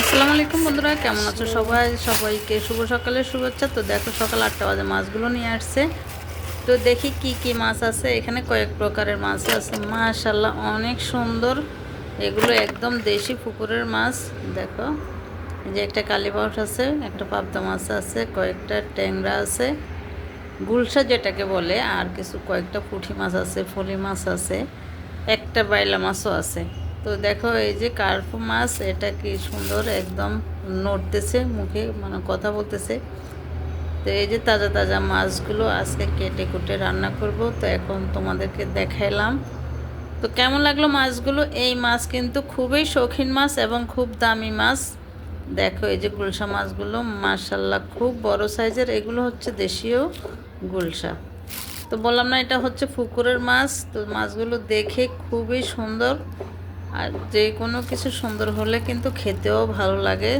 আসসালামু আলাইকুম বন্ধুরা, কেমন আছো সবাই? সবাইকে শুভ সকালের শুভেচ্ছা। তো দেখো সকাল 8টা বাজে মাছগুলো নিয়ে আসছে। তো দেখি কি কি মাছ আছে। এখানে কয়েক প্রকারের মাছ আছে, মাশাআল্লাহ অনেক সুন্দর। এগুলো একদম দেশি পুকুরের মাছ। দেখো এই যে একটা কালীবাউস আছে, একটা পাবদা মাছ আছে, কয়েকটা ট্যাংরা আছে, গুলশা যেটাকে বলে, আর কিছু কয়েকটা পুঁটি মাছ আছে, ফলি মাছ আছে, একটা বাইলা মাছও আছে। তো দেখো এই যে কার্পু মাছ, এটা কি সুন্দর একদম নড়তেছে, মুখে মানে কথা বলতেছে। তো এই যে তাজা তাজা মাছগুলো আজকে কেটে কুটে রান্না করব। তো এখন তোমাদেরকে দেখাইলাম। তো কেমন লাগলো মাছগুলো? এই মাছ কিন্তু খুবই শৌখিন মাছ এবং খুব দামি মাছ। দেখো এই যে গুলশা মাছগুলো মাশাল্লাহ খুব বড় সাইজের। এগুলো হচ্ছে দেশীয় গুলশা। তো বললাম না, এটা হচ্ছে পুকুরের মাছ। তো মাছগুলো দেখে খুবই সুন্দর, আর যে কোনো কিছু সুন্দর হলে কিন্তু খেতেও ভালো লাগে।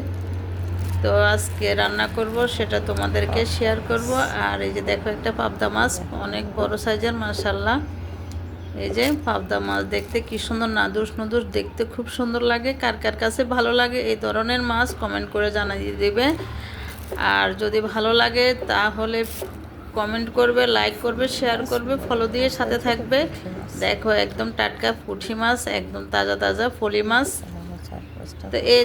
তো আজকে রান্না করব, সেটা তোমাদেরকে শেয়ার করব। আর এই যে দেখো একটা পাবদা মাছ, অনেক বড় সাইজের মাশাল্লাহ। এই যে পাবদা মাছ দেখতে কি সুন্দর, নাদুস নুদুস দেখতে খুব সুন্দর লাগে। কার কার কাছে ভালো লাগে এই ধরনের মাছ কমেন্ট করে জানিয়ে দিবে। আর যদি ভালো লাগে তাহলে কমেন্ট করবে, লাইক করবে, শেয়ার করবে, ফলো দিয়ে সাথে থাকবে। দেখো একদম টাটকা পুঁটি মাছ, একদম তাজা তাজা ফলি মাছ। তো এই